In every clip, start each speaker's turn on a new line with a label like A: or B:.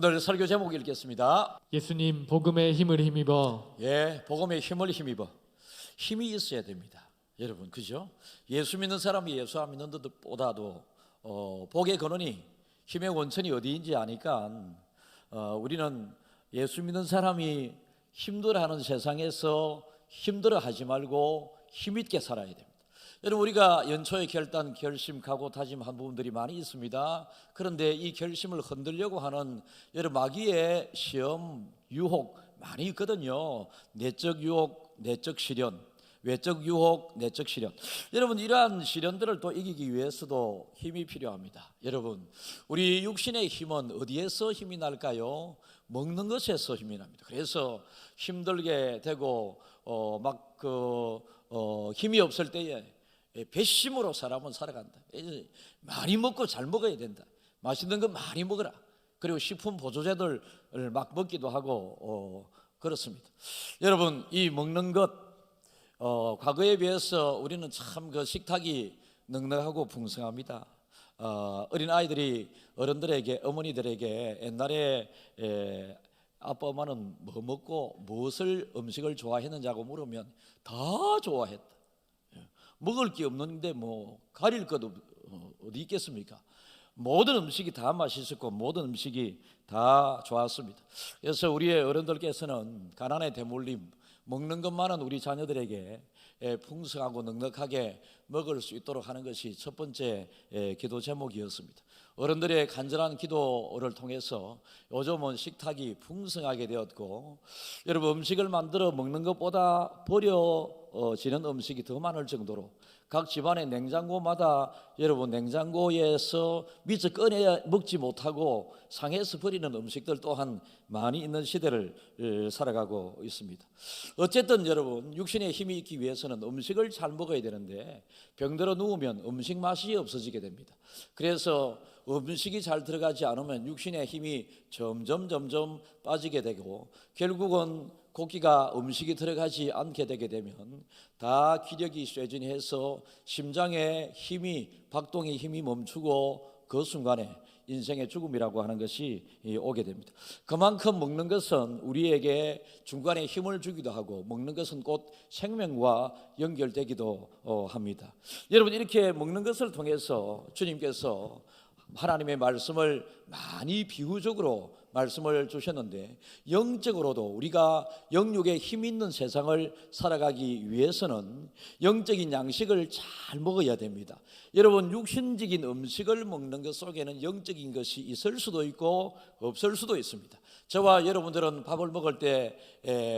A: 오늘 설교 제목 읽겠습니다.
B: 예수님 복음의 힘을 힘입어.
A: 복음의 힘을 힘입어. 힘이 있어야 됩니다. 여러분, 그죠? 예수 믿는 사람이 예수 안 믿는 것보다도 복의 근원이, 힘의 원천이 어디인지 아니까 우리는 예수 믿는 사람이 힘들어하는 세상에서 힘들어하지 말고 힘있게 살아야 됩니다. 여러분, 우리가 연초에 결단, 결심, 각오, 다짐한 부분들이 많이 있습니다. 그런데 이 결심을 흔들려고 하는 여러 마귀의 시험, 유혹 많이 있거든요. 내적 유혹, 내적 시련, 외적 유혹, 내적 시련. 여러분, 이러한 시련들을 또 이기기 위해서도 힘이 필요합니다. 여러분, 우리 육신의 힘은 어디에서 힘이 날까요? 먹는 것에서 힘이 납니다. 그래서 힘들게 되고 힘이 없을 때에 배심으로 사람은 살아간다. 많이 먹고 잘 먹어야 된다. 맛있는 거 많이 먹어라. 그리고 식품 보조제들을 막 먹기도 하고 그렇습니다. 여러분, 이 먹는 것 과거에 비해서 우리는 참 그 식탁이 넉넉하고 풍성합니다. 어린 아이들이 어른들에게, 어머니들에게 옛날에 아빠 엄마는 뭐 먹고 무엇을 음식을 좋아했는지하고 물으면 다 좋아했다. 먹을 게 없는데 뭐 가릴 것 어디 있겠습니까? 모든 음식이 다 맛있었고 모든 음식이 다 좋았습니다. 그래서 우리의 어른들께서는 가난에 대물림, 먹는 것만은 우리 자녀들에게 풍성하고 넉넉하게 먹을 수 있도록 하는 것이 첫 번째 기도 제목이었습니다. 어른들의 간절한 기도를 통해서 요즘은 식탁이 풍성하게 되었고, 여러분, 음식을 만들어 먹는 것보다 버려지는 음식이 더 많을 정도로 각 집안의 냉장고마다 여러분 냉장고에서 미처 꺼내야 먹지 못하고 상해서 버리는 음식들 또한 많이 있는 시대를 살아가고 있습니다. 어쨌든 여러분, 육신의 힘이 있기 위해서는 음식을 잘 먹어야 되는데 병들어 누우면 음식 맛이 없어지게 됩니다. 그래서 음식이 잘 들어가지 않으면 육신의 힘이 점점 빠지게 되고, 결국은 고기가 음식이 들어가지 않게 되게 되면 다 기력이 쇠진해서 심장의 힘이, 박동의 힘이 멈추고 그 순간에 인생의 죽음이라고 하는 것이 오게 됩니다. 그만큼 먹는 것은 우리에게 중간에 힘을 주기도 하고, 먹는 것은 곧 생명과 연결되기도 합니다. 여러분, 이렇게 먹는 것을 통해서 주님께서 하나님의 말씀을 많이 비유적으로 말씀을 주셨는데, 영적으로도 우리가 영육에 힘 있는 세상을 살아가기 위해서는 영적인 양식을 잘 먹어야 됩니다. 여러분, 육신적인 음식을 먹는 것 속에는 영적인 것이 있을 수도 있고 없을 수도 있습니다. 저와 여러분들은 밥을 먹을 때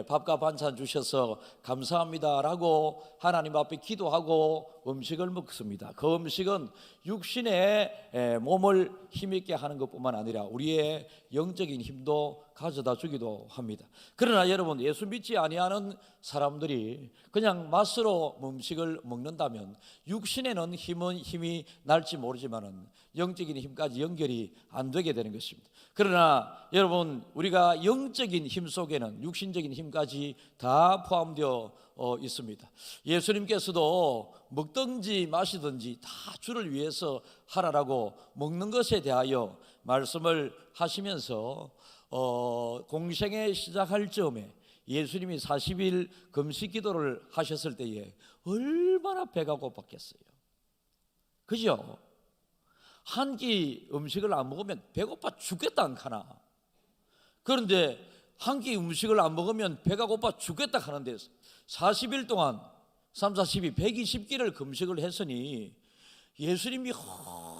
A: 밥과 반찬 주셔서 감사합니다라고 하나님 앞에 기도하고 음식을 먹습니다. 그 음식은 육신의 몸을 힘있게 하는 것뿐만 아니라 우리의 영적인 힘도 가져다 주기도 합니다. 그러나 여러분, 예수 믿지 아니하는 사람들이 그냥 맛으로 음식을 먹는다면 육신에는 힘이 날지 모르지만은 영적인 힘까지 연결이 안 되게 되는 것입니다. 그러나 여러분, 우리가 영적인 힘 속에는 육신적인 힘까지 다 포함되어 있습니다. 예수님께서도 먹든지 마시든지 다 주를 위해서 하라라고 먹는 것에 대하여 말씀을 하시면서 공생애 시작할 즈음에 예수님이 40일 금식 기도를 하셨을 때에 얼마나 배가 고팠겠어요. 그죠? 한 끼 음식을 안 먹으면 배고파 죽겠다 안 하나. 그런데 한 끼 음식을 안 먹으면 배가 고파 죽겠다 하는데 40일 동안 3, 40이 120끼를 금식을 했으니 예수님이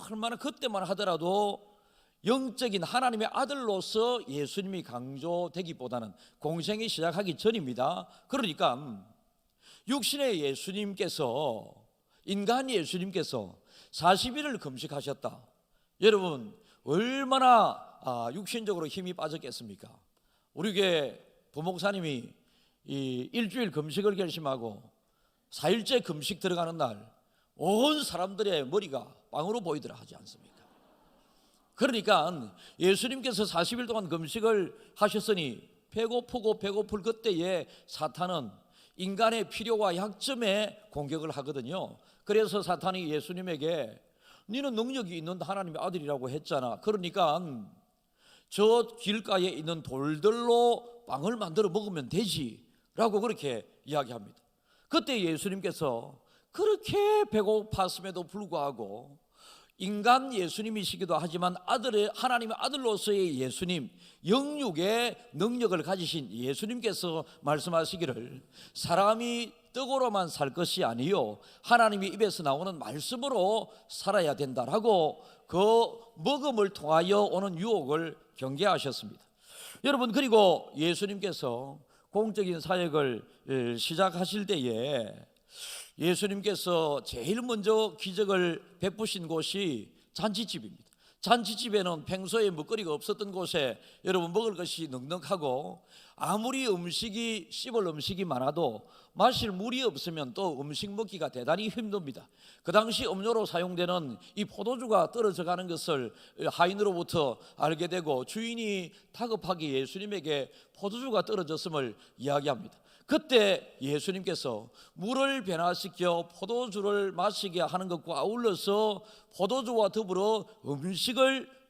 A: 얼마나 그때만 하더라도 영적인 하나님의 아들로서 예수님이 강조되기보다는 공생이 시작하기 전입니다. 그러니까 육신의 예수님께서, 인간 예수님께서 40일을 금식하셨다. 여러분, 얼마나 육신적으로 힘이 빠졌겠습니까? 우리 교회 부목사님이 이 일주일 금식을 결심하고 4일째 금식 들어가는 날 온 사람들의 머리가 빵으로 보이더라 하지 않습니까? 그러니까 예수님께서 40일 동안 금식을 하셨으니 배고프고 배고플 그때에 사탄은 인간의 필요와 약점에 공격을 하거든요. 그래서 사탄이 예수님에게 너는 능력이 있는 하나님의 아들이라고 했잖아. 그러니까 저 길가에 있는 돌들로 빵을 만들어 먹으면 되지라고 그렇게 이야기합니다. 그때 예수님께서 그렇게 배고팠음에도 불구하고 인간 예수님이시기도 하지만 하나님의 아들로서의 예수님, 영육의 능력을 가지신 예수님께서 말씀하시기를 사람이 떡으로만 살 것이 아니요 하나님의 입에서 나오는 말씀으로 살아야 된다라고 그 먹음을 통하여 오는 유혹을 경계하셨습니다. 여러분, 그리고 예수님께서 공적인 사역을 시작하실 때에 예수님께서 제일 먼저 기적을 베푸신 곳이 잔치집입니다. 잔치집에는 평소에 먹거리가 없었던 곳에 여러분 먹을 것이 넉넉하고 아무리 씹을 음식이 많아도 마실 물이 없으면 또 음식 먹기가 대단히 힘듭니다. 그 당시 음료로 사용되는 이 포도주가 떨어져 가는 것을 하인으로부터 알게 되고 주인이 다급하게 예수님에게 포도주가 떨어졌음을 이야기합니다. 그때 예수님께서 물을 변화시켜 포도주를 마시게 하는 것과 아울러서 포도주와 더불어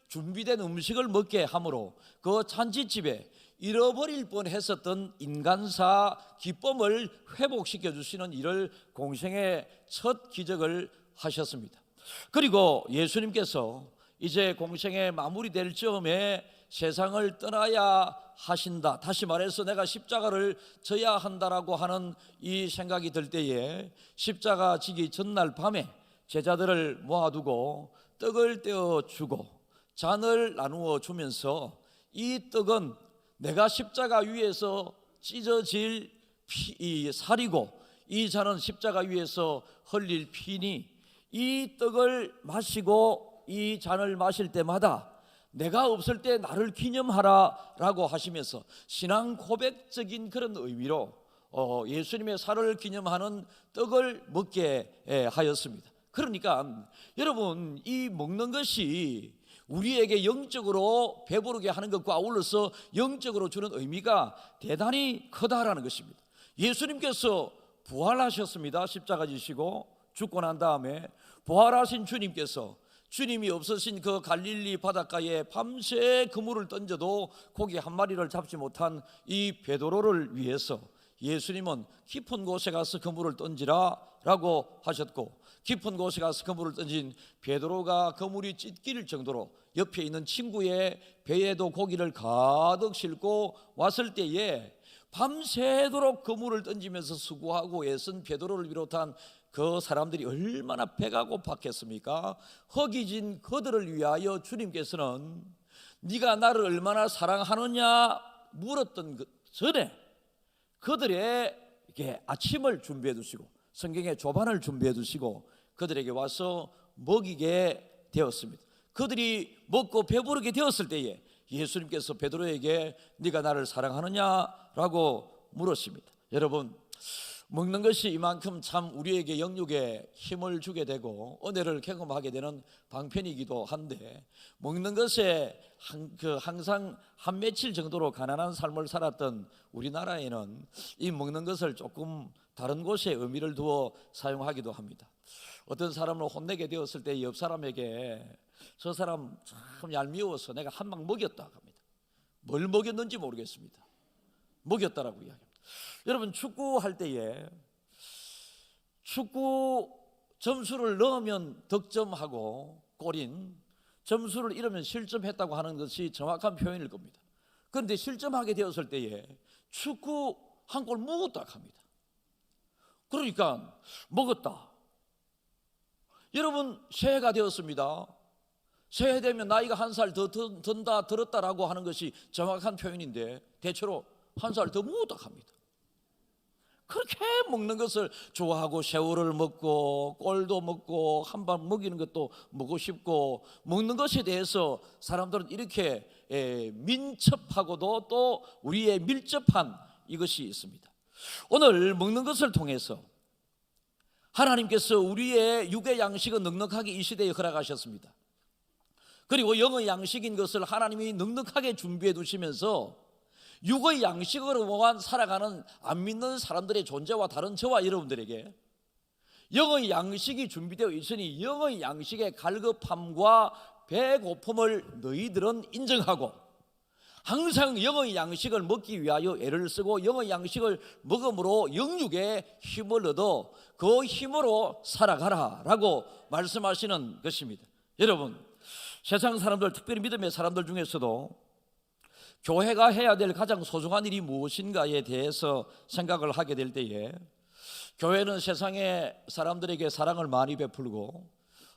A: 준비된 음식을 먹게 함으로 그 잔치집에 잃어버릴 뻔했었던 인간사 기쁨을 회복시켜 주시는 일을 공생의 첫 기적을 하셨습니다. 그리고 예수님께서 이제 공생의 마무리될 즈음에 세상을 떠나야 하신다, 다시 말해서 내가 십자가를 져야 한다라고 하는 이 생각이 들 때에 십자가 지기 전날 밤에 제자들을 모아두고 떡을 떼어 주고 잔을 나누어 주면서 이 떡은 내가 십자가 위에서 찢어질 이 살이고 이 잔은 십자가 위에서 흘릴 피니 이 떡을 마시고 이 잔을 마실 때마다 내가 없을 때 나를 기념하라 라고 하시면서 신앙 고백적인 그런 의미로 예수님의 살을 기념하는 떡을 먹게 하였습니다. 그러니까 여러분, 이 먹는 것이 우리에게 영적으로 배부르게 하는 것과 아울러서 영적으로 주는 의미가 대단히 크다라는 것입니다. 예수님께서 부활하셨습니다. 십자가 지시고 죽고 난 다음에 부활하신 주님이 없으신 그 갈릴리 바닷가에 밤새 그물을 던져도 고기 한 마리를 잡지 못한 이 베드로를 위해서 예수님은 깊은 곳에 가서 그물을 던지라 라고 하셨고, 깊은 곳에 가서 그물을 던진 베드로가 그물이 찢길 정도로 옆에 있는 친구의 배에도 고기를 가득 싣고 왔을 때에 밤새도록 그물을 던지면서 수고하고 애쓴 베드로를 비롯한 그 사람들이 얼마나 배가 고팠겠습니까? 허기진 그들을 위하여 주님께서는 네가 나를 얼마나 사랑하느냐 물었던 그 전에 그들에게 아침을 준비해 두시고 성경에 조반을 준비해 두시고 그들에게 와서 먹이게 되었습니다. 그들이 먹고 배부르게 되었을 때에 예수님께서 베드로에게 네가 나를 사랑하느냐라고 물으십니다. 여러분, 먹는 것이 이만큼 참 우리에게 영육에 힘을 주게 되고 은혜를 경험하게 되는 방편이기도 한데, 먹는 것에 항상 한 며칠 정도로 가난한 삶을 살았던 우리나라에는 이 먹는 것을 조금 다른 곳에 의미를 두어 사용하기도 합니다. 어떤 사람을 혼내게 되었을 때 옆 사람에게 저 사람 참 얄미워서 내가 한 방 먹였다 합니다. 뭘 먹였는지 모르겠습니다. 먹였다라고 이야기합니다. 여러분, 축구할 때에 축구 점수를 넣으면 득점하고 골인, 점수를 잃으면 실점했다고 하는 것이 정확한 표현일 겁니다. 그런데 실점하게 되었을 때에 축구 한 골 먹었다 합니다. 그러니까 먹었다. 여러분, 새해가 되었습니다. 새해 되면 나이가 한 살 더 든다 들었다라고 하는 것이 정확한 표현인데 대체로 한 살 더 먹었다 합니다. 그렇게 먹는 것을 좋아하고 세월을 먹고 꼴도 먹고 한 번 먹이는 것도 먹고 싶고, 먹는 것에 대해서 사람들은 이렇게 민첩하고도 또 우리의 밀접한 이것이 있습니다. 오늘 먹는 것을 통해서 하나님께서 우리의 육의 양식은 넉넉하게 이 시대에 허락하셨습니다. 그리고 영의 양식인 것을 하나님이 넉넉하게 준비해 두시면서 육의 양식으로만 살아가는 안 믿는 사람들의 존재와 다른 저와 여러분들에게 영의 양식이 준비되어 있으니 영의 양식의 갈급함과 배고픔을 너희들은 인정하고 항상 영의 양식을 먹기 위하여 애를 쓰고 영의 양식을 먹음으로 영육의 힘을 얻어 그 힘으로 살아가라라고 말씀하시는 것입니다. 여러분, 세상 사람들, 특별히 믿음의 사람들 중에서도 교회가 해야 될 가장 소중한 일이 무엇인가에 대해서 생각을 하게 될 때에 교회는 세상의 사람들에게 사랑을 많이 베풀고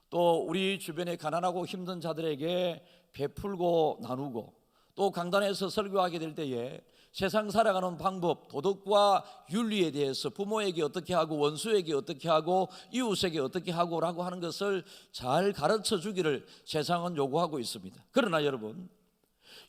A: 또 우리 주변에 가난하고 힘든 자들에게 베풀고 나누고 또 강단에서 설교하게 될 때에 세상 살아가는 방법, 도덕과 윤리에 대해서 부모에게 어떻게 하고 원수에게 어떻게 하고 이웃에게 어떻게 하고라고 하는 것을 잘 가르쳐 주기를 세상은 요구하고 있습니다. 그러나 여러분,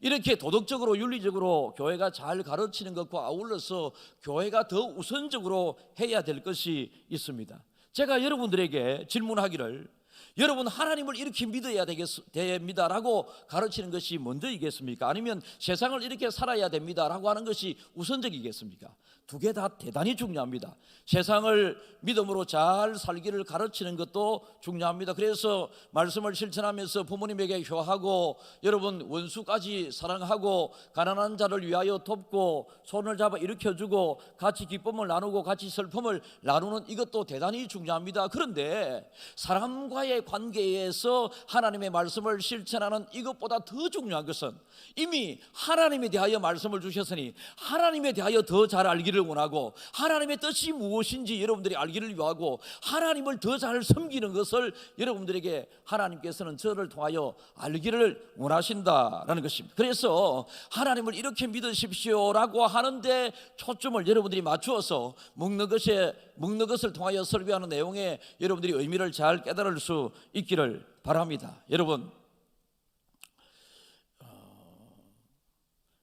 A: 이렇게 도덕적으로 윤리적으로 교회가 잘 가르치는 것과 아울러서 교회가 더 우선적으로 해야 될 것이 있습니다. 제가 여러분들에게 질문하기를, 여러분 하나님을 이렇게 믿어야 됩니다라고 가르치는 것이 먼저이겠습니까? 아니면 세상을 이렇게 살아야 됩니다라고 하는 것이 우선적이겠습니까? 두 개 다 대단히 중요합니다. 세상을 믿음으로 잘 살기를 가르치는 것도 중요합니다. 그래서 말씀을 실천하면서 부모님에게 효하고 여러분 원수까지 사랑하고 가난한 자를 위하여 돕고 손을 잡아 일으켜주고 같이 기쁨을 나누고 같이 슬픔을 나누는 이것도 대단히 중요합니다. 그런데 사람과의 관계에서 하나님의 말씀을 실천하는 이것보다 더 중요한 것은 이미 하나님에 대하여 말씀을 주셨으니 하나님에 대하여 더 잘 알기를 원하고 하나님의 뜻이 무엇인지 여러분들이 알기를 위하고 하나님을 더 잘 섬기는 것을 여러분들에게 하나님께서는 저를 통하여 알기를 원하신다라는 것입니다. 그래서 하나님을 이렇게 믿으십시오라고 하는데 초점을 여러분들이 맞추어서 먹는 것을 통하여 설교하는 내용에 여러분들이 의미를 잘 깨달을 수 있기를 바랍니다. 여러분,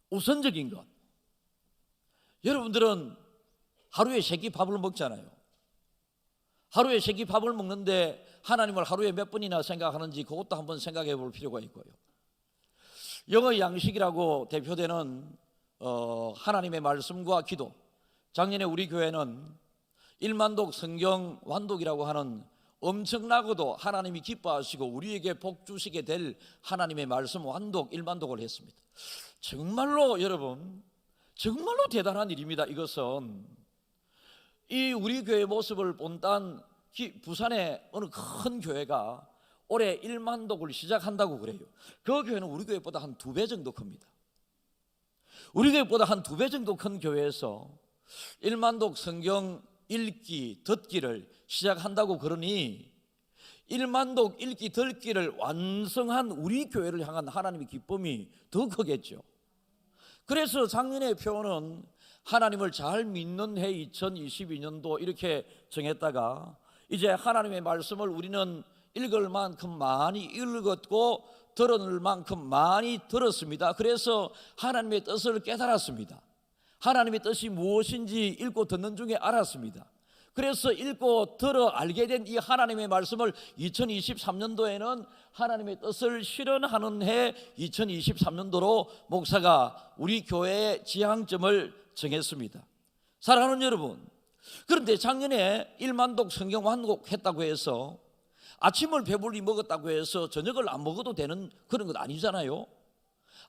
A: 우선적인 것, 여러분들은 하루에 3끼 밥을 먹잖아요. 하루에 3끼 밥을 먹는데 하나님을 하루에 몇 번이나 생각하는지 그것도 한번 생각해 볼 필요가 있고요. 영의 양식이라고 대표되는 하나님의 말씀과 기도, 작년에 우리 교회는 1만독 성경 완독이라고 하는 엄청나고도 하나님이 기뻐하시고 우리에게 복 주시게 될 하나님의 말씀 완독 1만독을 했습니다. 정말로 여러분, 정말로 대단한 일입니다. 이것은 이 우리 교회의 모습을 본단 부산의 어느 큰 교회가 올해 1만독을 시작한다고 그래요. 그 교회는 우리 교회보다 한 2배 정도 큽니다. 우리 교회보다 한 2배 정도 큰 교회에서 1만독 성경 읽기, 듣기를 시작한다고 그러니 1만독 읽기, 듣기를 완성한 우리 교회를 향한 하나님의 기쁨이 더 크겠죠. 그래서 작년의 표는 하나님을 잘 믿는 해 2022년도 이렇게 정했다가 이제 하나님의 말씀을 우리는 읽을 만큼 많이 읽었고 들을 만큼 많이 들었습니다. 그래서 하나님의 뜻을 깨달았습니다. 하나님의 뜻이 무엇인지 읽고 듣는 중에 알았습니다. 그래서 읽고 들어 알게 된 이 하나님의 말씀을 2023년도에는 하나님의 뜻을 실현하는 해 2023년도로 목사가 우리 교회의 지향점을 정했습니다. 사랑하는 여러분, 그런데 작년에 1만독 성경 완독했다고 해서 아침을 배불리 먹었다고 해서 저녁을 안 먹어도 되는 그런 것 아니잖아요.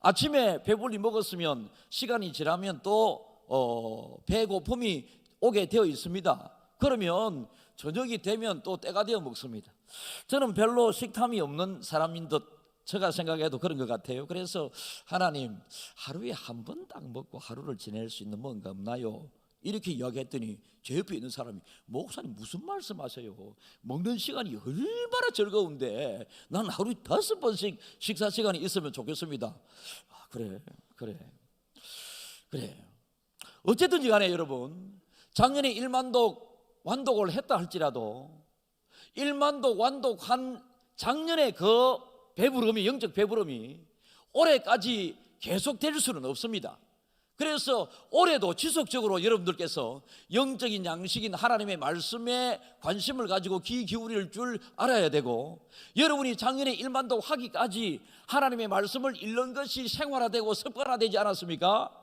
A: 아침에 배불리 먹었으면 시간이 지나면 또 배고픔이 오게 되어 있습니다. 그러면 저녁이 되면 또 때가 되어 먹습니다. 저는 별로 식탐이 없는 사람인 듯 제가 생각해도 그런 것 같아요. 그래서 하나님, 하루에 한 번 딱 먹고 하루를 지낼 수 있는 뭔가 없나요? 이렇게 이야기했더니 제 옆에 있는 사람이, 목사님 무슨 말씀하세요? 먹는 시간이 얼마나 즐거운데 난 하루에 5번씩 식사 시간이 있으면 좋겠습니다. 그래. 어쨌든지 간에 여러분, 작년에 1만독 완독을 했다 할지라도 1만독 완독한 작년에 그 배부름이, 영적 배부름이 올해까지 계속될 수는 없습니다. 그래서 올해도 지속적으로 여러분들께서 영적인 양식인 하나님의 말씀에 관심을 가지고 귀 기울일 줄 알아야 되고, 여러분이 작년에 1만독 하기까지 하나님의 말씀을 읽는 것이 생활화되고 습관화되지 않았습니까?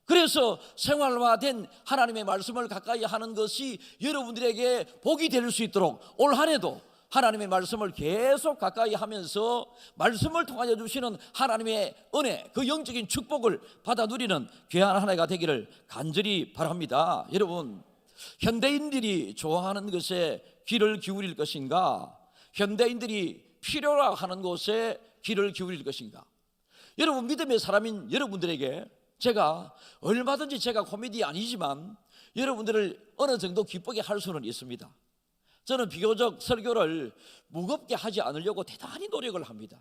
A: 그래서 생활화된 하나님의 말씀을 가까이 하는 것이 여러분들에게 복이 될 수 있도록 올 한 해도 하나님의 말씀을 계속 가까이 하면서 말씀을 통하여 주시는 하나님의 은혜, 그 영적인 축복을 받아 누리는 귀한 한 해가 되기를 간절히 바랍니다. 여러분, 현대인들이 좋아하는 것에 귀를 기울일 것인가, 현대인들이 필요로 하는 곳에 귀를 기울일 것인가? 여러분, 믿음의 사람인 여러분들에게 제가 얼마든지, 제가 코미디 아니지만 여러분들을 어느 정도 기쁘게 할 수는 있습니다. 저는 비교적 설교를 무겁게 하지 않으려고 대단히 노력을 합니다.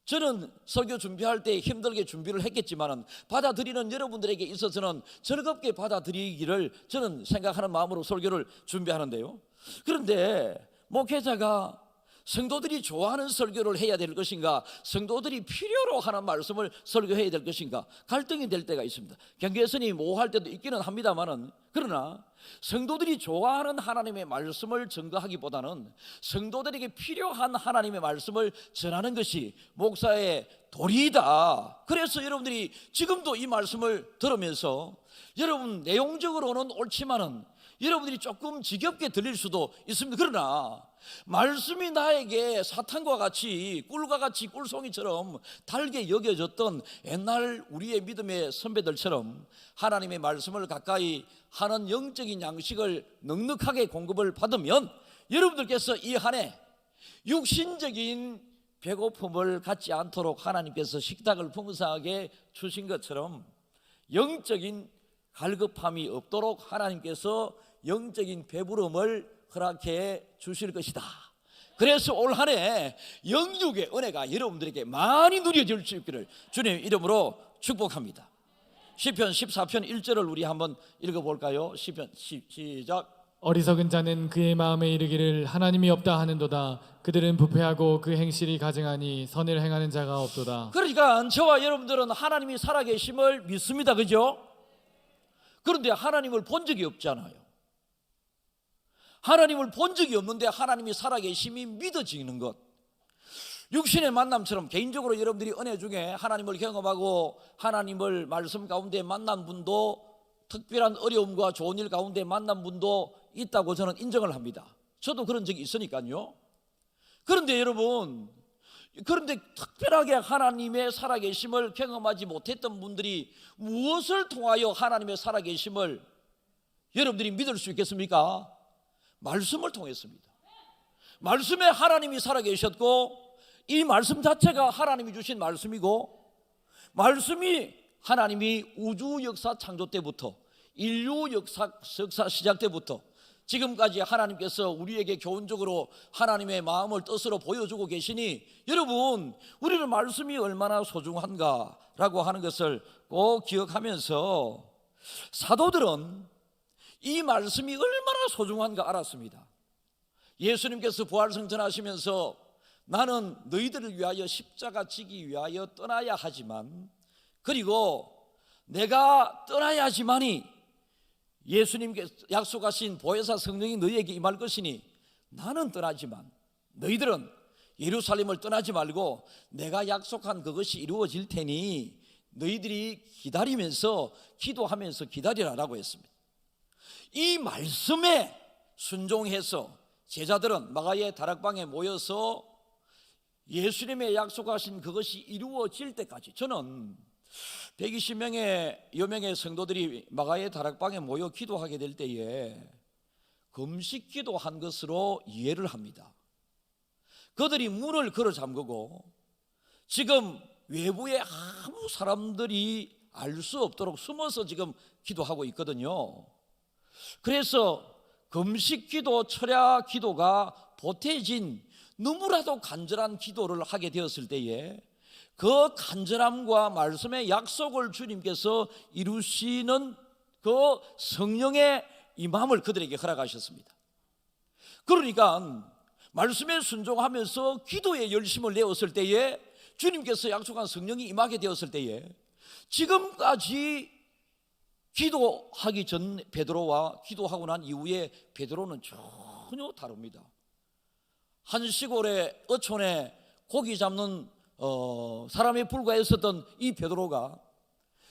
A: 저는 설교 준비할 때 힘들게 준비를 했겠지만 받아들이는 여러분들에게 있어서는 즐겁게 받아들이기를 저는 생각하는 마음으로 설교를 준비하는데요. 그런데 목회자가 성도들이 좋아하는 설교를 해야 될 것인가, 성도들이 필요로 하는 말씀을 설교해야 될 것인가, 갈등이 될 때가 있습니다. 경계선이 모호할 때도 있기는 합니다만은, 그러나 성도들이 좋아하는 하나님의 말씀을 전가하기보다는 성도들에게 필요한 하나님의 말씀을 전하는 것이 목사의 도리이다. 그래서 여러분들이 지금도 이 말씀을 들으면서 여러분 내용적으로는 옳지만은 여러분들이 조금 지겹게 들릴 수도 있습니다. 그러나 말씀이 나에게 사탄과 같이, 꿀과 같이, 꿀송이처럼 달게 여겨졌던 옛날 우리의 믿음의 선배들처럼 하나님의 말씀을 가까이 하는 영적인 양식을 넉넉하게 공급을 받으면 여러분들께서 이 한 해 육신적인 배고픔을 갖지 않도록 하나님께서 식탁을 풍성하게 주신 것처럼 영적인 갈급함이 없도록 하나님께서 영적인 배부름을 허락해 주실 것이다. 그래서 올 한 해 영육의 은혜가 여러분들에게 많이 누려질 수 있기를 주님 이름으로 축복합니다. 시편 14편 1절을 우리 한번 읽어볼까요? 시편 시작.
B: 어리석은 자는 그의 마음에 이르기를 하나님이 없다 하는도다. 그들은 부패하고 그 행실이 가증하니 선을 행하는 자가 없도다.
A: 그러니까 저와 여러분들은 하나님이 살아계심을 믿습니다. 그죠? 그런데 하나님을 본 적이 없잖아요. 하나님을 본 적이 없는데 하나님이 살아계심이 믿어지는 것, 육신의 만남처럼 개인적으로 여러분들이 은혜 중에 하나님을 경험하고 하나님을 말씀 가운데 만난 분도, 특별한 어려움과 좋은 일 가운데 만난 분도 있다고 저는 인정을 합니다. 저도 그런 적이 있으니까요. 그런데 여러분, 그런데 특별하게 하나님의 살아계심을 경험하지 못했던 분들이 무엇을 통하여 하나님의 살아계심을 여러분들이 믿을 수 있겠습니까? 말씀을 통했습니다. 말씀에 하나님이 살아계셨고, 이 말씀 자체가 하나님이 주신 말씀이고, 말씀이 하나님이 우주 역사 창조 때부터, 인류 역사 시작 때부터 지금까지 하나님께서 우리에게 교훈적으로 하나님의 마음을 뜻으로 보여주고 계시니, 여러분, 우리는 말씀이 얼마나 소중한가라고 하는 것을 꼭 기억하면서 사도들은 이 말씀이 얼마나 소중한가 알았습니다. 예수님께서 부활승천하시면서 나는 너희들을 위하여 십자가 지기 위하여 떠나야 하지만, 그리고 내가 떠나야지만이 예수님께서 약속하신 보혜사 성령이 너희에게 임할 것이니 나는 떠나지만 너희들은 예루살렘을 떠나지 말고 내가 약속한 그것이 이루어질 테니 너희들이 기다리면서 기도하면서 기다리라라고 했습니다. 이 말씀에 순종해서 제자들은 마가의 다락방에 모여서 예수님의 약속하신 그것이 이루어질 때까지, 저는 120명의 여명의 성도들이 마가의 다락방에 모여 기도하게 될 때에 금식 기도한 것으로 이해를 합니다. 그들이 문을 걸어 잠그고 지금 외부에 아무 사람들이 알 수 없도록 숨어서 지금 기도하고 있거든요. 그래서 금식 기도, 철야 기도가 보태진 너무나도 간절한 기도를 하게 되었을 때에 그 간절함과 말씀의 약속을 주님께서 이루시는 그 성령의 임함을 그들에게 허락하셨습니다. 그러니까 말씀에 순종하면서 기도에 열심을 내었을 때에 주님께서 약속한 성령이 임하게 되었을 때에 지금까지 기도하기 전 베드로와 기도하고 난 이후에 베드로는 전혀 다릅니다. 한 시골의 어촌에 고기 잡는 사람에 불과했었던 이 베드로가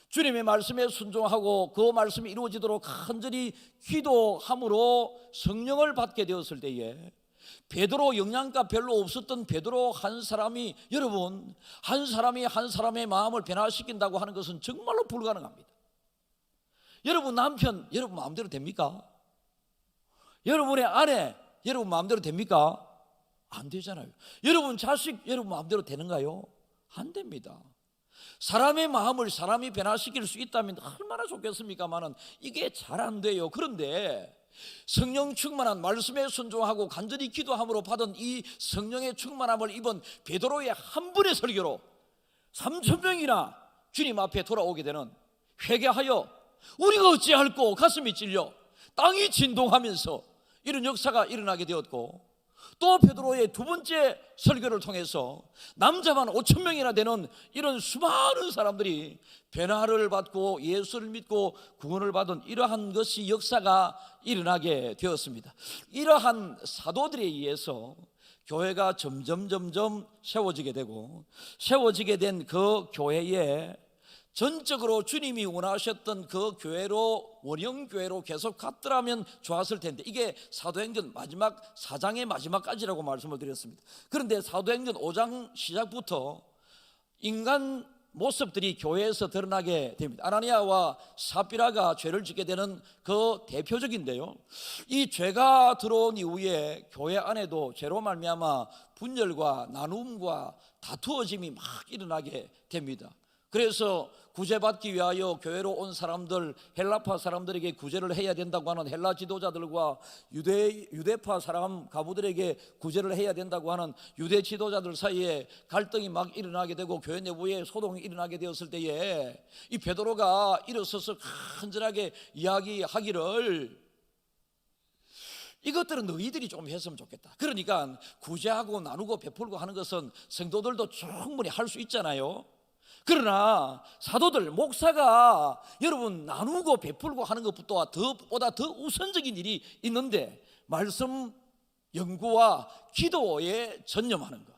A: 주님의 말씀에 순종하고 그 말씀이 이루어지도록 간절히 기도함으로 성령을 받게 되었을 때에 베드로 영양가 별로 없었던 베드로 한 사람이, 여러분, 한 사람이 한 사람의 마음을 변화시킨다고 하는 것은 정말로 불가능합니다. 여러분 남편 여러분 마음대로 됩니까? 여러분의 아내 여러분 마음대로 됩니까? 안 되잖아요. 여러분 자식 여러분 마음대로 되는가요? 안 됩니다. 사람의 마음을 사람이 변화시킬 수 있다면 얼마나 좋겠습니까마는 이게 잘 안 돼요. 그런데 성령 충만한 말씀에 순종하고 간절히 기도함으로 받은 이 성령의 충만함을 입은 베드로의 한 분의 설교로 3,000명이나 주님 앞에 돌아오게 되는, 회개하여 우리가 어찌할꼬 가슴이 찔려 땅이 진동하면서 이런 역사가 일어나게 되었고, 또 베드로의 두 번째 설교를 통해서 남자만 5,000명이나 되는 이런 수많은 사람들이 변화를 받고 예수를 믿고 구원을 받은 이러한 것이 역사가 일어나게 되었습니다. 이러한 사도들에 의해서 교회가 점점 세워지게 되고, 세워지게 된 그 교회에 전적으로 주님이 원하셨던 그 교회로, 원형교회로 계속 갔더라면 좋았을 텐데, 이게 사도행전 마지막 4장의 마지막까지라고 말씀을 드렸습니다. 그런데 사도행전 5장 시작부터 인간 모습들이 교회에서 드러나게 됩니다. 아나니아와 삽비라가 죄를 짓게 되는 그 대표적인데요, 이 죄가 들어온 이후에 교회 안에도 죄로 말미암아 분열과 나눔과 다투어짐이 막 일어나게 됩니다. 그래서 구제받기 위하여 교회로 온 사람들, 헬라파 사람들에게 구제를 해야 된다고 하는 헬라 지도자들과 유대파 사람 가부들에게 구제를 해야 된다고 하는 유대 지도자들 사이에 갈등이 막 일어나게 되고 교회 내부에 소동이 일어나게 되었을 때에 이 베드로가 일어서서 간절하게 이야기하기를, 이것들은 너희들이 좀 했으면 좋겠다. 그러니까 구제하고 나누고 베풀고 하는 것은 성도들도 충분히 할 수 있잖아요. 그러나 사도들, 목사가 여러분 나누고 베풀고 하는 것보다 더 우선적인 일이 있는데, 말씀 연구와 기도에 전념하는 것.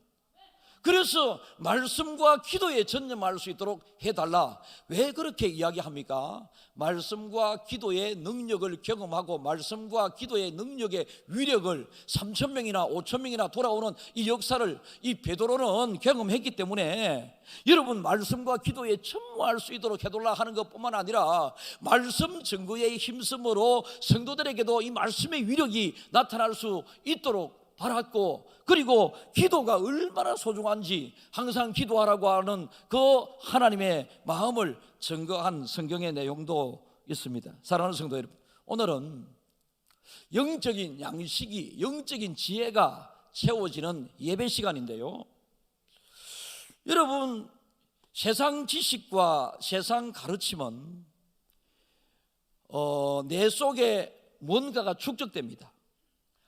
A: 그래서 말씀과 기도에 전념할 수 있도록 해달라. 왜 그렇게 이야기합니까? 말씀과 기도의 능력을 경험하고 말씀과 기도의 능력의 위력을 3,000명이나 5,000명이나 돌아오는 이 역사를 이 베드로는 경험했기 때문에, 여러분 말씀과 기도에 전무할 수 있도록 해달라 하는 것뿐만 아니라 말씀 증거의 힘쓰므로 성도들에게도 이 말씀의 위력이 나타날 수 있도록 바랐고, 그리고 기도가 얼마나 소중한지 항상 기도하라고 하는 그 하나님의 마음을 증거한 성경의 내용도 있습니다. 사랑하는 성도 여러분, 오늘은 영적인 양식이, 영적인 지혜가 채워지는 예배 시간인데요, 여러분 세상 지식과 세상 가르침은 내 속에 뭔가가 축적됩니다.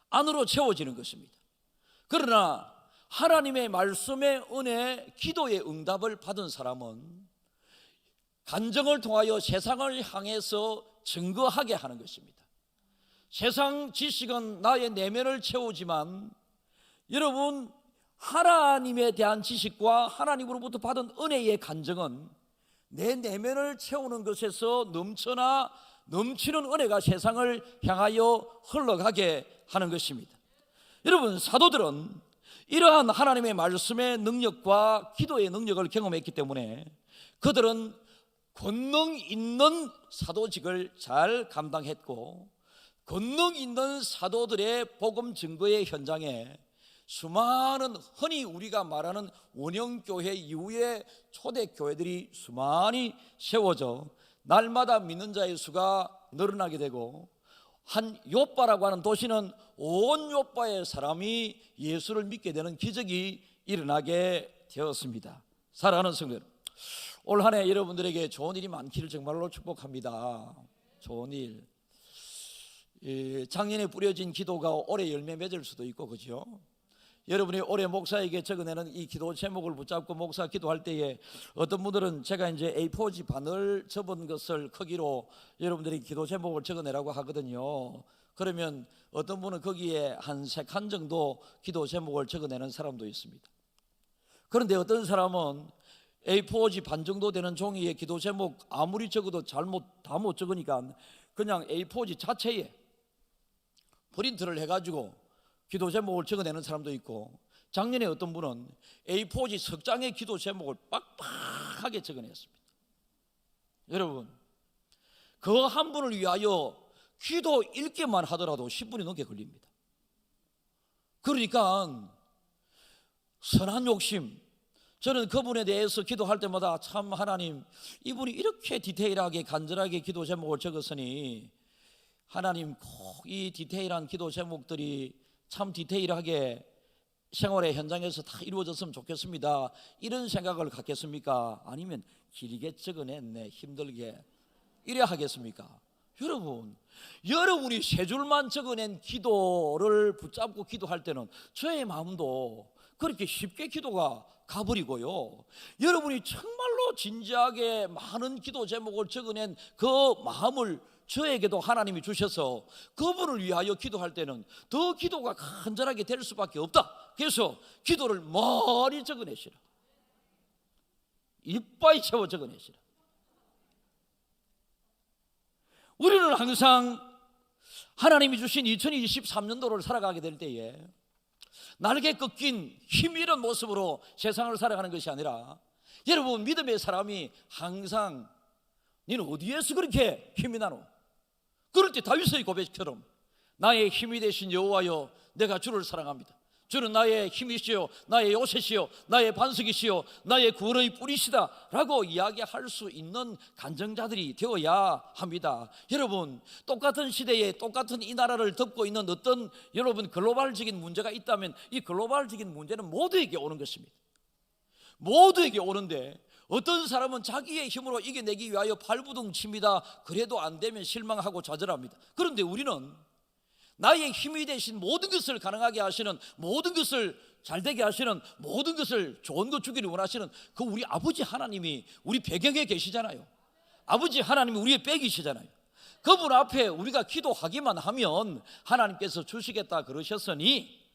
A: 안으로 채워지는 것입니다. 그러나 하나님의 말씀의 은혜, 기도의 응답을 받은 사람은 간증을 통하여 세상을 향해서 증거하게 하는 것입니다. 세상 지식은 나의 내면을 채우지만, 여러분 하나님에 대한 지식과 하나님으로부터 받은 은혜의 간증은 내 내면을 채우는 것에서 넘치는 은혜가 세상을 향하여 흘러가게 하는 것입니다. 여러분 사도들은 이러한 하나님의 말씀의 능력과 기도의 능력을 경험했기 때문에 그들은 권능 있는 사도직을 잘 감당했고, 권능 있는 사도들의 복음 증거의 현장에 수많은, 흔히 우리가 말하는 원형교회 이후에 초대교회들이 수많이 세워져 날마다 믿는 자의 수가 늘어나게 되고, 한 요빠라고 하는 도시는 온 요빠의 사람이 예수를 믿게 되는 기적이 일어나게 되었습니다. 사랑하는 성도 여러분, 올 한 해 여러분들에게 좋은 일이 많기를 정말로 축복합니다. 좋은 일. 작년에 뿌려진 기도가 올해 열매 맺을 수도 있고, 그죠? 여러분이 올해 목사에게 적어내는 이 기도 제목을 붙잡고 목사 기도할 때에 어떤 분들은 제가 이제 A4지 바늘 접은 것을 크기로 여러분들이 기도 제목을 적어내라고 하거든요. 그러면 어떤 분은 거기에 한 3칸 정도 기도 제목을 적어내는 사람도 있습니다. 그런데 어떤 사람은 A4지 반 정도 되는 종이에 기도 제목 아무리 적어도 다 못 적으니까 그냥 A4지 자체에 프린트를 해가지고 기도 제목을 적어내는 사람도 있고, 작년에 어떤 분은 A4지 석 장의 기도 제목을 빡빡하게 적어냈습니다. 여러분, 그 한 분을 위하여 기도 읽기만 하더라도 10분이 넘게 걸립니다. 그러니까 선한 욕심, 저는 그분에 대해서 기도할 때마다 참 하나님, 이분이 이렇게 디테일하게 간절하게 기도 제목을 적었으니 하나님 꼭 이 디테일한 기도 제목들이 참 디테일하게 생활의 현장에서 다 이루어졌으면 좋겠습니다, 이런 생각을 갖겠습니까? 아니면 길게 적어냈네, 힘들게, 이래야 하겠습니까? 여러분이 세 줄만 적어낸 기도를 붙잡고 기도할 때는 저의 마음도 그렇게 쉽게 기도가 가버리고요, 여러분이 정말로 진지하게 많은 기도 제목을 적어낸 그 마음을 저에게도 하나님이 주셔서 그분을 위하여 기도할 때는 더 기도가 간절하게 될 수밖에 없다. 그래서 기도를 많이 적어내시라, 이빨 채워 적어내시라. 우리는 항상 하나님이 주신 2023년도를 살아가게 될 때에 날개 꺾인 힘 잃은 모습으로 세상을 살아가는 것이 아니라, 여러분, 믿음의 사람이 항상 너는 어디에서 그렇게 힘이 나노? 그럴 때 다윗의 고백처럼 나의 힘이 되신 여호와여, 내가 주를 사랑합니다. 주는 나의 힘이시요, 나의 요새시요, 나의 반석이시요, 나의 구원의 뿌리시다 라고 이야기할 수 있는 간증자들이 되어야 합니다. 여러분, 똑같은 시대에 똑같은 이 나라를 덮고 있는 어떤 여러분 글로벌적인 문제가 있다면 이 글로벌적인 문제는 모두에게 오는 것입니다. 모두에게 오는데 어떤 사람은 자기의 힘으로 이겨내기 위하여 발부둥 칩니다. 그래도 안 되면 실망하고 좌절합니다. 그런데 우리는 나의 힘이 되신 모든 것을 가능하게 하시는, 모든 것을 잘되게 하시는, 모든 것을 좋은 것 주기를 원하시는 그 우리 아버지 하나님이 우리 배경에 계시잖아요. 아버지 하나님이 우리의 백이시잖아요. 그분 앞에 우리가 기도하기만 하면 하나님께서 주시겠다 그러셨으니,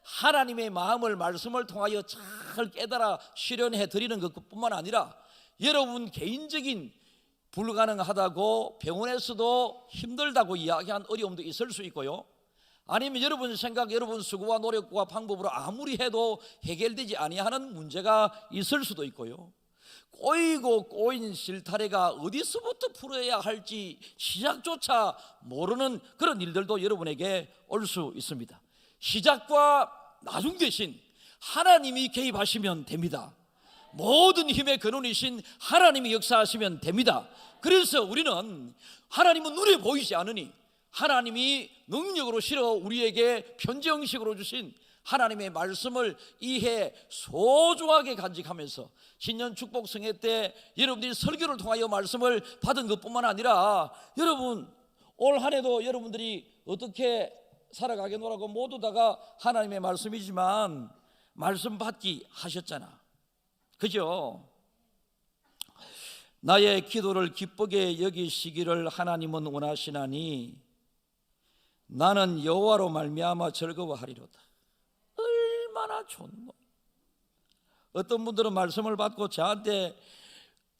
A: 하나님의 마음을 말씀을 통하여 잘 깨달아 실현해 드리는 것뿐만 아니라 여러분 개인적인 불가능하다고 병원에서도 힘들다고 이야기한 어려움도 있을 수 있고요, 아니면 여러분 생각, 여러분 수고와 노력과 방법으로 아무리 해도 해결되지 아니하는 문제가 있을 수도 있고요, 꼬이고 꼬인 실타래가 어디서부터 풀어야 할지 시작조차 모르는 그런 일들도 여러분에게 올 수 있습니다. 시작과 나중 대신 하나님이 개입하시면 됩니다. 모든 힘의 근원이신 하나님이 역사하시면 됩니다. 그래서 우리는 하나님은 눈에 보이지 않으니 하나님이 능력으로 실어 우리에게 편지 형식으로 주신 하나님의 말씀을 이해 소중하게 간직하면서 신년 축복 성회 때 여러분들이 설교를 통하여 말씀을 받은 것뿐만 아니라, 여러분 올 한 해도 여러분들이 어떻게 살아가겠노라고 모두 다가 하나님의 말씀이지만 말씀 받기 하셨잖아, 그죠? 나의 기도를 기쁘게 여기시기를 하나님은 원하시나니 나는 여호와로 말미암아 즐거워하리로다. 얼마나 좋노. 어떤 분들은 말씀을 받고 저한테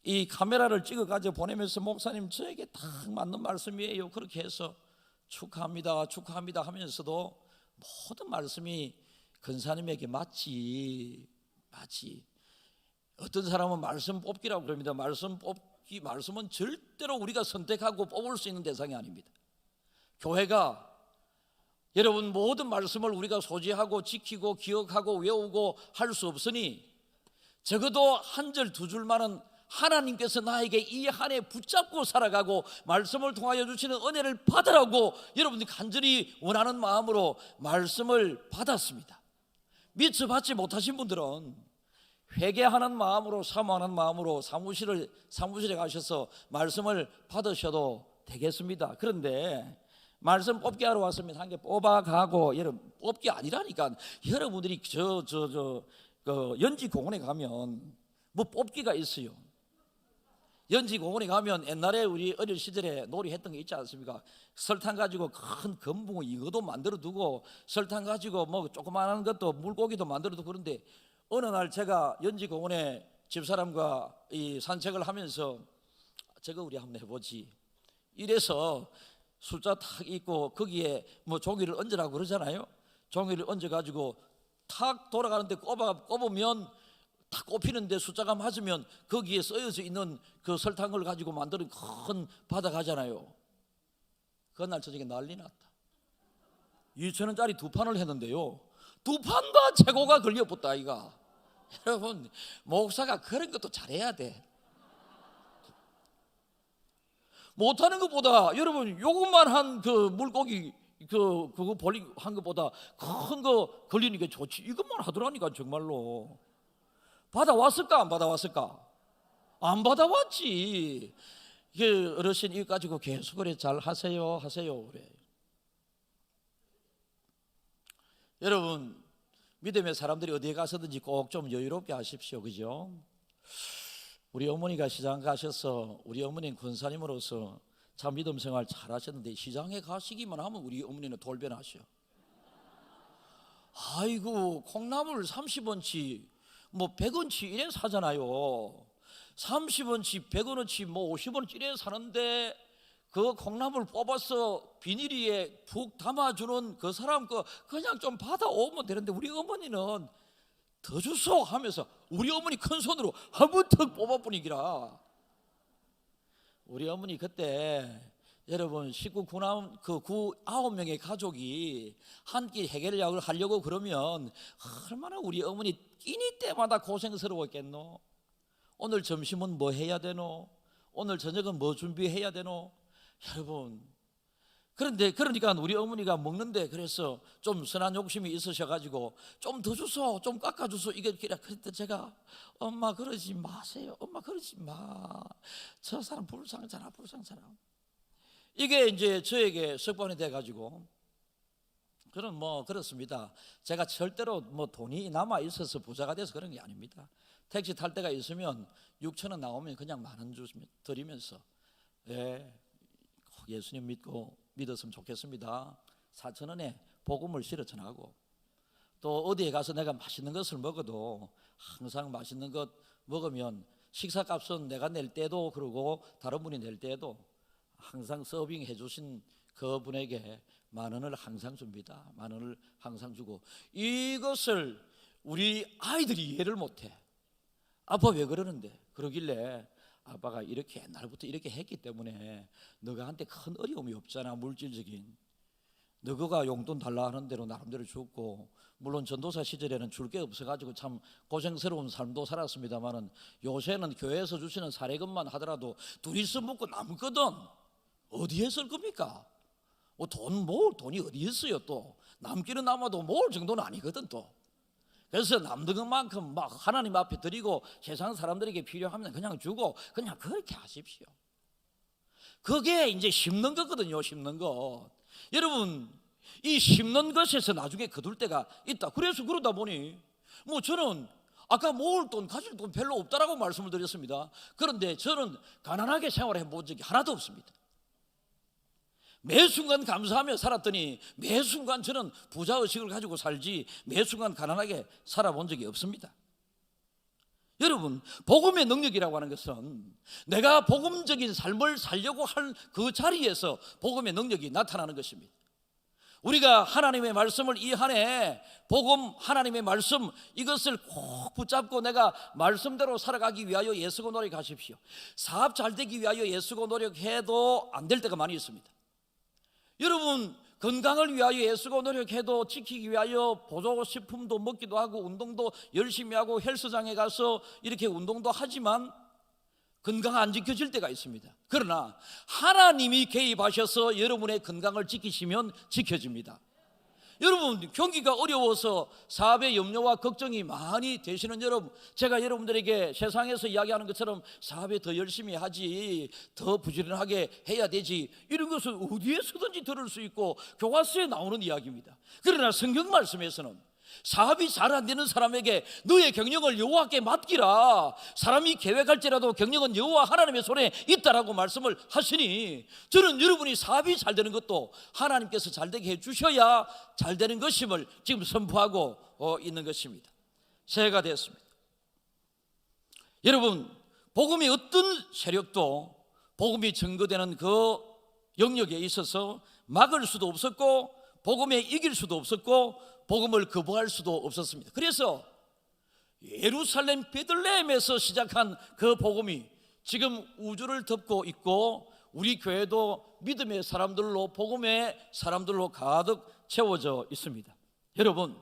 A: 이 카메라를 찍어가지고 보내면서 목사님 저에게 딱 맞는 말씀이에요, 그렇게 해서 축하합니다 축하합니다 하면서도 모든 말씀이 근사님에게 맞지. 어떤 사람은 말씀 뽑기라고 그럽니다. 말씀은 절대로 우리가 선택하고 뽑을 수 있는 대상이 아닙니다. 교회가 여러분 모든 말씀을 우리가 소지하고 지키고 기억하고 외우고 할 수 없으니 적어도 한 절 두 줄만은 하나님께서 나에게 이 한 해 붙잡고 살아가고 말씀을 통하여 주시는 은혜를 받으라고 여러분들이 간절히 원하는 마음으로 말씀을 받았습니다. 미처 받지 못하신 분들은 회개하는 마음으로, 사모하는 마음으로 사무실에 가셔서 말씀을 받으셔도 되겠습니다. 그런데 말씀 뽑기 하러 왔으면 한 개 뽑아가고, 여러분 뽑기 아니라니까. 여러분들이 연지공원에 가면 뭐 뽑기가 있어요. 연지공원에 가면 옛날에 우리 어릴 시절에 놀이했던 게 있지 않습니까? 설탕 가지고 큰 건붕어 이거도 만들어 두고, 설탕 가지고 뭐 조그마한 것도 물고기도 만들어 두고. 그런데 어느 날 제가 연지공원에 집사람과 이 산책을 하면서 저거 우리 한번 해보지 이래서 숫자 탁 있고 거기에 뭐 종이를 얹으라고 그러잖아요. 종이를 얹어가지고 탁 돌아가는데 꼽으면 탁 꼽히는데 숫자가 맞으면 거기에 쓰여져 있는 그 설탕을 가지고 만드는 큰 바다 가잖아요. 그날 저녁에 난리 났다. 2,000원짜리 2판을 했는데요, 2판 다 재고가 걸려붙다 아이가. 여러분, 목사가 그런 것도 잘해야 돼. 못하는 것보다 여러분 요것만 한 그 물고기 그거 볼링 한 것보다 큰 거 걸리니까 좋지. 이것만 하더라니까. 정말로 받아왔을까 안 받아왔을까? 안 받아왔지. 이게 어르신 이거 가지고 계속 그래 잘 하세요 그래. 여러분, 믿음의 사람들이 어디에 가서든지 꼭 좀 여유롭게 하십시오. 그죠? 우리 어머니가 시장 가셔서, 우리 어머니는 권사님으로서 참 믿음 생활 잘 하셨는데 시장에 가시기만 하면 우리 어머니는 돌변하셔. 아이고, 콩나물 30원치 뭐 100원치 이래 사잖아요. 30원치 100원어치 뭐 50원어치 이래 사는데 그 콩나물 뽑아서 비닐에 푹 담아주는 그 사람 거 그냥 좀 받아오면 되는데 우리 어머니는 더 주소 하면서 우리 어머니 큰 손으로 한번 턱 뽑아보니기라. 우리 어머니 그때 여러분 식구 9명의 가족이 한 끼 해결을 하려고 그러면 얼마나 우리 어머니 끼니 때마다 고생스러웠겠노. 오늘 점심은 뭐 해야 되노? 오늘 저녁은 뭐 준비해야 되노? 여러분, 그런데 그러니까 우리 어머니가 먹는데 그래서 좀 선한 욕심이 있으셔가지고 좀 더 주소, 좀 깎아주소 이게 그랬더니 제가 엄마 그러지 마세요. 엄마 그러지 마. 저 사람 불쌍하잖아. 이게 이제 저에게 습관이 돼가지고 그럼 뭐 그렇습니다. 제가 절대로 뭐 돈이 남아 있어서 부자가 돼서 그런 게 아닙니다. 택시 탈 때가 있으면 6,000원 나오면 그냥 10,000원 드리면서 예수님 믿었으면 좋겠습니다. 4,000원에 복음을 실어 전하고, 또 어디에 가서 내가 맛있는 것을 먹어도 항상 맛있는 것 먹으면 식사값은 내가 낼 때도 그러고 다른 분이 낼 때도 항상 서빙해 주신 그분에게 10,000원을 항상 줍니다. 10,000원을 항상 주고, 이것을 우리 아이들이 이해를 못해. 아빠 왜 그러는데? 그러길래 아빠가 이렇게 옛날부터 이렇게 했기 때문에 너가한테 큰 어려움이 없잖아. 물질적인 너가 용돈 달라 하는 대로 나름대로 줬고, 물론 전도사 시절에는 줄 게 없어가지고 참 고생스러운 삶도 살았습니다만은 요새는 교회에서 주시는 사례금만 하더라도 둘이서 먹고 남거든. 어디에 쓸 겁니까? 돈이 어디에 있어요? 또 남기는 남아도 모을 정도는 아니거든. 또 그래서 남는 것만큼 막 하나님 앞에 드리고 세상 사람들에게 필요하면 그냥 주고 그냥 그렇게 하십시오. 그게 이제 심는 거거든요. 심는 것. 여러분, 이 심는 것에서 나중에 거둘 때가 있다. 그래서 그러다 보니 뭐 저는 아까 모을 돈 가질 돈 별로 없다라고 말씀을 드렸습니다. 그런데 저는 가난하게 생활해 본 적이 하나도 없습니다. 매 순간 감사하며 살았더니 매 순간 저는 부자의식을 가지고 살지 매 순간 가난하게 살아본 적이 없습니다. 여러분, 복음의 능력이라고 하는 것은 내가 복음적인 삶을 살려고 할 그 자리에서 복음의 능력이 나타나는 것입니다. 우리가 하나님의 말씀을 이 한 해 복음, 하나님의 말씀 이것을 꼭 붙잡고 내가 말씀대로 살아가기 위하여 애쓰고 노력하십시오. 사업 잘 되기 위하여 애쓰고 노력해도 안 될 때가 많이 있습니다. 여러분, 건강을 위하여 애쓰고 노력해도 지키기 위하여 보조식품도 먹기도 하고 운동도 열심히 하고 헬스장에 가서 이렇게 운동도 하지만 건강 안 지켜질 때가 있습니다. 그러나 하나님이 개입하셔서 여러분의 건강을 지키시면 지켜집니다. 여러분, 경기가 어려워서 사업에 염려와 걱정이 많이 되시는 여러분, 제가 여러분들에게 세상에서 이야기하는 것처럼 사업에 더 열심히 하지, 더 부지런하게 해야 되지, 이런 것은 어디에서든지 들을 수 있고 교과서에 나오는 이야기입니다. 그러나 성경 말씀에서는 사업이 잘 안 되는 사람에게 너의 경영을 여호와께 맡기라. 사람이 계획할지라도 경영은 여호와 하나님의 손에 있다라고 말씀을 하시니, 저는 여러분이 사업이 잘 되는 것도 하나님께서 잘 되게 해주셔야 잘 되는 것임을 지금 선포하고 있는 것입니다. 새해가 되었습니다. 여러분, 복음이 어떤 세력도 복음이 증거되는 그 영역에 있어서 막을 수도 없었고 복음에 이길 수도 없었고 복음을 거부할 수도 없었습니다. 그래서 예루살렘 베들레헴에서 시작한 그 복음이 지금 우주를 덮고 있고 우리 교회도 믿음의 사람들로 복음의 사람들로 가득 채워져 있습니다. 여러분,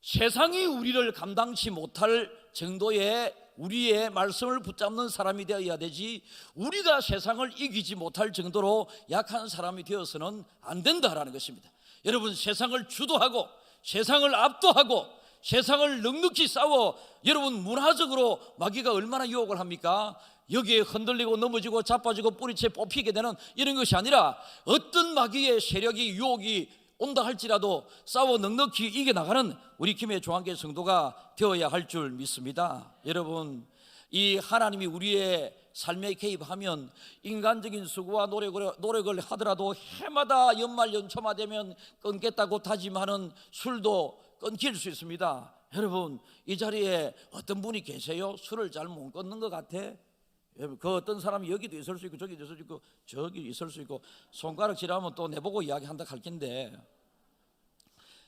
A: 세상이 우리를 감당치 못할 정도의 우리의 말씀을 붙잡는 사람이 되어야 되지, 우리가 세상을 이기지 못할 정도로 약한 사람이 되어서는 안 된다라는 것입니다. 여러분, 세상을 주도하고 세상을 압도하고 세상을 넉넉히 싸워 여러분 문화적으로 마귀가 얼마나 유혹을 합니까? 여기에 흔들리고 넘어지고 자빠지고 뿌리채 뽑히게 되는 이런 것이 아니라 어떤 마귀의 세력이 유혹이 온다 할지라도 싸워 넉넉히 이겨나가는 우리 김해 중앙교회 성도가 되어야 할 줄 믿습니다. 여러분, 이 하나님이 우리의 삶에 개입하면 인간적인 수고와 노력을 하더라도 해마다 연말 연초마 되면 끊겠다고 다짐하는 술도 끊길 수 있습니다. 여러분, 이 자리에 어떤 분이 계세요? 술을 잘 못 끊는 것 같아? 그 어떤 사람이 여기도 있을 수 있고 저기도 있을 수 있고 저기 있을 수 있고 손가락질하면 또 내보고 이야기한다 할 텐데,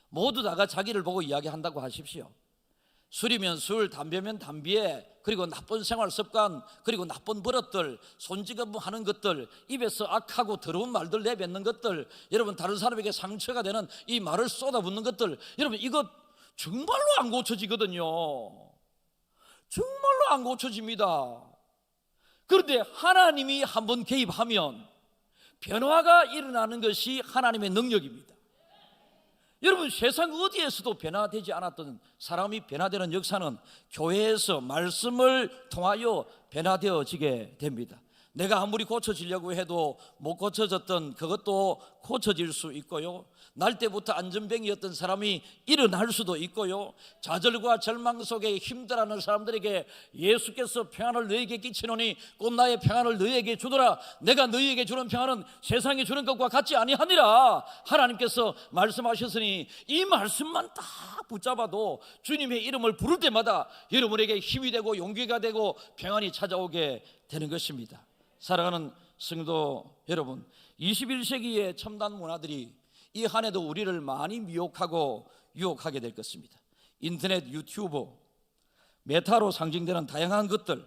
A: 모두 다가 자기를 보고 이야기한다고 하십시오. 술이면 술, 담배면 담배, 그리고 나쁜 생활 습관, 그리고 나쁜 버릇들, 손찌검하는 것들, 입에서 악하고 더러운 말들 내뱉는 것들, 여러분 다른 사람에게 상처가 되는 이 말을 쏟아붓는 것들, 여러분 이거 정말로 안 고쳐지거든요. 정말로 안 고쳐집니다. 그런데 하나님이 한번 개입하면 변화가 일어나는 것이 하나님의 능력입니다. 여러분, 세상 어디에서도 변화되지 않았던 사람이 변화되는 역사는 교회에서 말씀을 통하여 변화되어지게 됩니다. 내가 아무리 고쳐지려고 해도 못 고쳐졌던 그것도 고쳐질 수 있고요, 날 때부터 안전병이었던 사람이 일어날 수도 있고요, 좌절과 절망 속에 힘들어하는 사람들에게 예수께서 평안을 너에게 끼치노니 곧 나의 평안을 너에게 주더라, 내가 너에게 주는 평안은 세상이 주는 것과 같지 아니하니라 하나님께서 말씀하셨으니, 이 말씀만 딱 붙잡아도 주님의 이름을 부를 때마다 여러분에게 힘이 되고 용기가 되고 평안이 찾아오게 되는 것입니다. 사랑하는 성도 여러분, 21세기의 첨단 문화들이 이 한 해도 우리를 많이 미혹하고 유혹하게 될 것입니다. 인터넷, 유튜브, 메타로 상징되는 다양한 것들,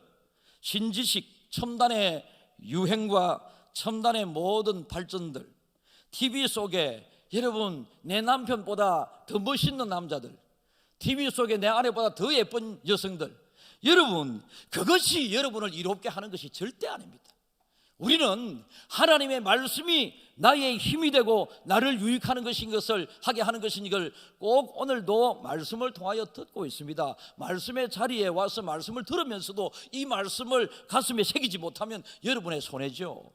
A: 신지식, 첨단의 유행과 첨단의 모든 발전들, TV 속에 여러분 내 남편보다 더 멋있는 남자들, TV 속에 내 아내보다 더 예쁜 여성들, 여러분 그것이 여러분을 이롭게 하는 것이 절대 아닙니다. 우리는 하나님의 말씀이 나의 힘이 되고 나를 유익하는 것인 것을 하게 하는 것인 이걸 꼭 오늘도 말씀을 통하여 듣고 있습니다. 말씀의 자리에 와서 말씀을 들으면서도 이 말씀을 가슴에 새기지 못하면 여러분의 손해죠.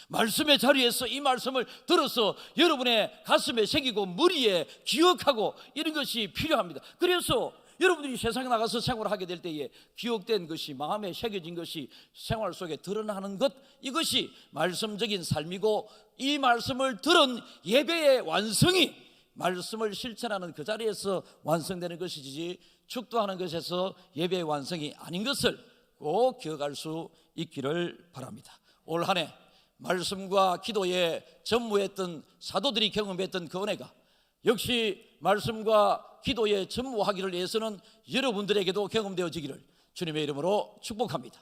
A: 말씀의 자리에서 이 말씀을 들어서 여러분의 가슴에 새기고 머리에 기억하고 이런 것이 필요합니다. 그래서 여러분들이 세상에 나가서 생활을 하게 될 때에 기억된 것이, 마음에 새겨진 것이 생활 속에 드러나는 것, 이것이 말씀적인 삶이고, 이 말씀을 들은 예배의 완성이 말씀을 실천하는 그 자리에서 완성되는 것이지 축도하는 것에서 예배의 완성이 아닌 것을 꼭 기억할 수 있기를 바랍니다. 올 한 해 말씀과 기도에 전무했던 사도들이 경험했던 그 은혜가 역시 말씀과 기도에 전무하기를 위해서는 여러분들에게도 경험되어지기를 주님의 이름으로 축복합니다.